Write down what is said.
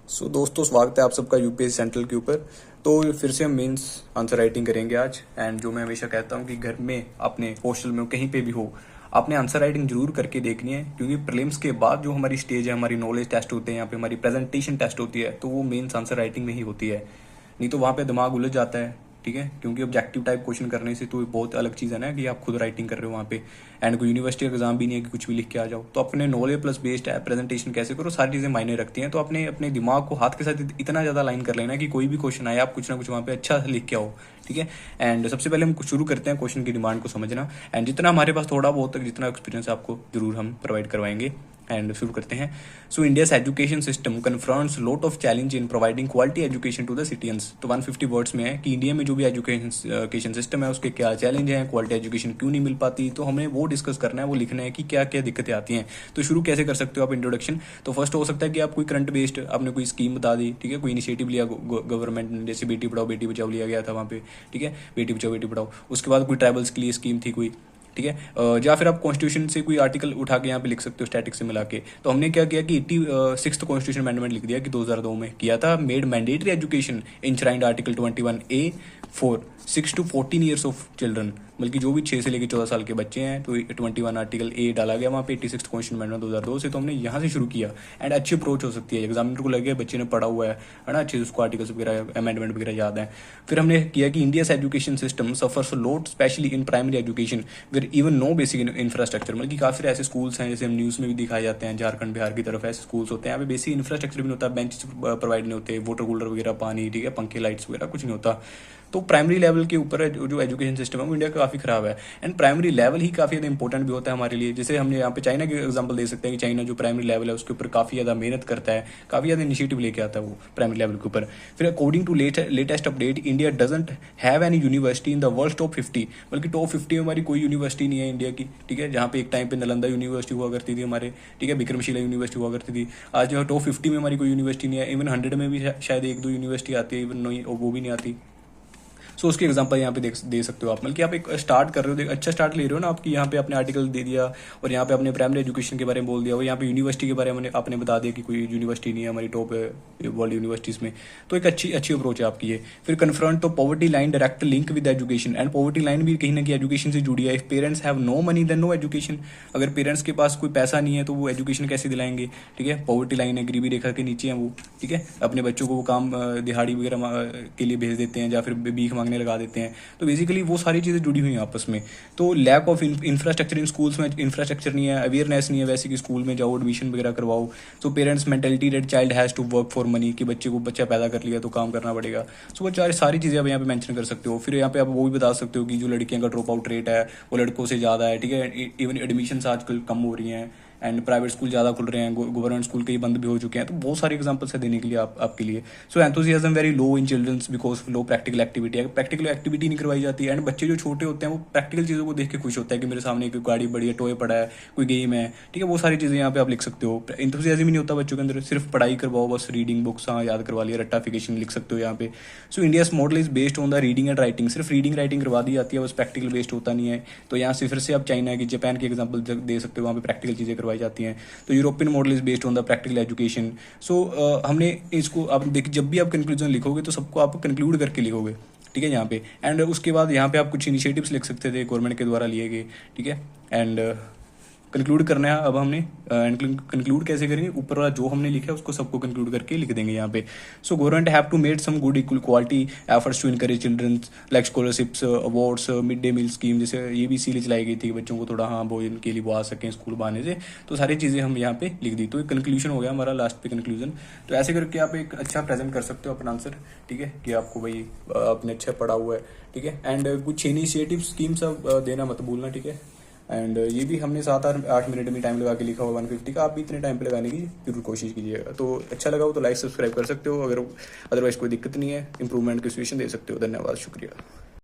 दोस्तों, स्वागत है आप सबका यूपीएससी सेंट्रल के ऊपर। तो फिर से हम मेंस आंसर राइटिंग करेंगे आज। एंड जो मैं हमेशा कहता हूँ कि घर में, अपने हॉस्टल में, कहीं पे भी हो, आपने आंसर राइटिंग जरूर करके देखनी है, क्योंकि प्रीलिम्स के बाद जो हमारी स्टेज है, हमारी नॉलेज टेस्ट होते हैं, यहाँ पे हमारी प्रेजेंटेशन टेस्ट होती है, तो वो मेंस आंसर राइटिंग में ही होती है। नहीं तो वहाँ पे दिमाग उलझ जाता है, ठीक है। क्योंकि ऑब्जेक्टिव टाइप क्वेश्चन करने से तो बहुत अलग चीज़ है ना कि आप खुद राइटिंग कर रहे हो वहाँ पे। एंड कोई यूनिवर्सिटी एग्जाम भी नहीं है कि कुछ भी लिख के आ जाओ। तो अपने नॉलेज प्लस बेस्ड है, प्रेजेंटेशन कैसे करो, सारी चीज़ें मायने रखती हैं। तो अपने अपने दिमाग को हाथ के साथ इतना ज़्यादा लाइन कर लेना कि कोई भी क्वेश्चन आए, आप कुछ ना कुछ वहाँ पे अच्छा लिख के आओ, ठीक है। एंड सबसे पहले हम शुरू करते हैं क्वेश्चन की डिमांड को समझना। एंड जितना हमारे पास थोड़ा बहुत तक जितना एक्सपीरियंस आपको जरूर हम प्रोवाइड करवाएंगे। एंड शुरू करते हैं। So India's education system confronts lot of challenge in providing quality education to the citizens. तो 150 वर्ड्स में है कि इंडिया में जो भी एजुकेशन सिस्टम है उसके क्या चैलेंज हैं, क्वालिटी एजुकेशन क्यों नहीं मिल पाती। तो हमें वो डिस्कस करना है, वो लिखना है कि क्या क्या दिक्कतें आती हैं। तो शुरू कैसे कर सकते हो आप इंट्रोडक्शन। तो फर्स्ट हो सकता है कि आप कोई करंट बेस्ड आपने कोई स्कीम बता दी, ठीक है, कोई इनिशिएटिव लिया गवर्नमेंट ने, जैसे बेटी पढ़ाओ बेटी बचाओ लिया गया था वहाँ पे, ठीक है, बेटी बचाओ बेटी पढ़ाओ। उसके बाद कोई ट्राइबल्स के लिए स्कीम थी कोई, ठीक है। या फिर आप कॉन्स्टिट्यूशन से कोई आर्टिकल उठा के यहाँ पे लिख सकते हो, स्टैटिक से मिला के। तो हमने क्या किया कि 86th कॉन्स्टिट्यूशन अमेंडमेंट लिख दिया कि 2002 में किया था। Made mandatory education enshrined article 21A for 6 to 14 years of children, बल्कि जो भी 6 से लेकर 14 साल के बच्चे हैं। तो 21 आर्टिकल ए डाला गया वहाँ पे 86th कॉन्स्टिट्यूशन अमेंडमेंट 2002 से। तो हमने यहाँ से शुरू किया। एंड अच्छी अप्रोच हो सकती है, एग्जामिनर को लगे बच्चे ने पढ़ा हुआ है ना, अच्छे से उसको आर्टिकल्स वगैरह अमेंडमेंट वगैरह याद है। फिर हमने किया कि India's education system suffers lot specially in primary education where even no basic infrastructure. मतलब कि काफी ऐसे स्कूल्स हैं, जैसे हम न्यूज़ में भी दिखाए जाते हैं, झारखंड बिहार की तरफ ऐसे स्कूल्स होते हैं, यहाँ पे बेसिक इंफ्रास्ट्रक्चर भी नहीं होता, बेंच प्रोवाइड नहीं होते, वाटर कूलर वगैरह, पानी, ठीक है, पंखे लाइट्स वगैरह कुछ नहीं होता। तो प्राइमरी लेवल के ऊपर जो एजुकेशन सिस्टम है वो इंडिया का काफ़ी खराब है। एंड प्राइमरी लेवल ही काफ़ी ज़्यादा इंपॉर्टेंट भी होता है हमारे लिए। जैसे हमने यहाँ पे चाइना के एग्जांपल दे सकते हैं कि चाइना जो प्राइमरी लेवल है उसके ऊपर काफ़ी ज़्यादा मेहनत करता है, काफ़ी ज़्यादा इनिशिएटिव लेके आता है वो प्राइमरी लेवल के ऊपर। फिर according to latest update, India doesn't have any university in the world top 50। बल्कि टॉप 50 में हमारी कोई यूनिवर्सिटी नहीं है इंडिया की, ठीक है। जहाँ पे एक टाइम पे नालंदा यूनिवर्सिटी हुआ करती थी हमारे, ठीक है, विक्रमशिला यूनिवर्सिटी हुआ करती थी। आज जो है टॉप 50 में हमारी कोई यूनिवर्सिटी नहीं है। इवन 100 में भी शायद एक दो यूनिवर्सिटी आती है, इवन वो भी नहीं आती। सो उसके एग्जांपल यहाँ पे दे सकते हो आप। मतलब कि आप एक स्टार्ट कर रहे हो, अच्छा स्टार्ट ले रहे हो ना आपकी, यहाँ पे आपने आर्टिकल दे दिया और यहाँ पे अपने प्राइमरी एजुकेशन के बारे में बोल दिया, और यहाँ पे यूनिवर्सिटी के बारे में आपने बता दिया कि कोई यूनिवर्सिटी नहीं है हमारी टॉप वर्ल्ड यूनिवर्सिटीज़ में। तो एक अच्छी अप्रोच है आपकी ये। फिर कन्फ्रंट तो poverty line direct link with education. And poverty line भी कहीं ना कहीं एजुकेशन से जुड़ी है। If parents have no money then no education. अगर पेरेंट्स के पास कोई पैसा नहीं है तो वो एजुकेशन कैसे दिलाएंगे, ठीक है। पॉवर्टी लाइन है, गरीबी रेखा के नीचे है वो, ठीक है। अपने बच्चों को वो काम दिहाड़ी वगैरह के लिए भेज देते हैं, या फिर भीख मांगने लगा देते हैं। तो बेसिकली वो सारी चीज़ें जुड़ी हुई हैं आपस में। तो lack of infrastructure in schools में, इंफ्रास्ट्रक्चर नहीं है, अवेयरनेस नहीं है वैसे कि स्कूल में जाओ एडमिशन वगैरह करवाओ। So parents mentality that child has to work for money, कि बच्चा पैदा कर लिया तो काम करना पड़ेगा। सो वो सारी चीज़ें आप यहाँ पे मेंशन कर सकते हो। फिर यहाँ पे आप वो भी बता सकते हो कि जो लड़कियों का ड्रॉप आउट रेट है वो लड़कों से ज़्यादा है, ठीक है। इवन एडमिशन्स आजकल कम हो रही हैं, एंड प्राइवेट स्कूल ज़्यादा खुल रहे हैं, गवर्नमेंट स्कूल कई बंद भी हो चुके हैं। तो बहुत सारे एग्जांपल्स है देने के लिए आपके लिए। So enthusiasm very low in childrens because low practical activity. Practical activity नहीं करवाई जाती है। एंड बच्चे जो छोटे होते हैं वो प्रैक्टिकल चीज़ों को देख के खुश होता है कि मेरे सामने कोई गाड़ी बड़ी है, टॉय पड़ा है, कोई गेम है, ठीक है। वो सारी चीज़ें यहाँ पे आप लिख सकते हो। एंथुसियाज्म ही नहीं होता बच्चों के अंदर, सिर्फ पढ़ाई करवाओ, बस रीडिंग बुक्स हाँ याद करवा लिया, रट्टाफिकेशन लिख सकते हो यहाँ पे। सो India's model is based on the reading and writing. सिर्फ रीडिंग राइटिंग करवा दी जाती है, बस प्रैक्टिकल बेस्ड होता नहीं है। तो यहाँ से फिर से आप चाइना की, जापान के एग्जाम्पल दे सकते हो, वहाँ पे प्रैक्टिकल चीज़ें करवाई जाती हैं। तो European model is based on the practical education. So हमने इसको, आप देखिए जब भी आप कंक्लूजन लिखोगे तो सबको आप कंक्लूड करके लिखोगे, ठीक है, यहाँ पे। एंड उसके बाद यहाँ पे आप कुछ इनिशिएटिव्स लिख सकते थे गवर्नमेंट के द्वारा लिए गए, ठीक है। एंड कंक्लूड करना है अब हमने। एंड कंक्लूड कैसे करेंगे, ऊपर वाला जो हमने लिखा है उसको सबको कंक्लूड करके लिख देंगे यहाँ पे। So government have to made some good equal quality efforts to encourage childrens like scholarships, awards, mid day meal scheme, जैसे ये भी इसीलिए चलाई गई थी कि बच्चों को थोड़ा हाँ भोजन के लिए वो आ सकें स्कूल बहाने से। तो सारी चीज़ें हम यहाँ पे लिख दी। तो एक कंक्लूजन हो गया हमारा, लास्ट पे कंक्लूजन। तो ऐसे करके आप एक अच्छा प्रेजेंट कर सकते हो अपना आंसर, ठीक है, कि आपको भाई आपने अच्छा पढ़ा हुआ है, ठीक है। एंड कुछ इनिशिएटिव स्कीम्स देना मत भूलना, ठीक है। एंड ये भी हमने 7-8 मिनट में टाइम लगा के लिखा हुआ 150 का। आप भी इतने टाइम पे लगाने की जरूर कोशिश कीजिएगा। तो अच्छा लगा हो तो लाइक सब्सक्राइब कर सकते हो। अगर अदरवाइज कोई दिक्कत नहीं है, इंप्रूवमेंट की सजेशन दे सकते हो। धन्यवाद, शुक्रिया।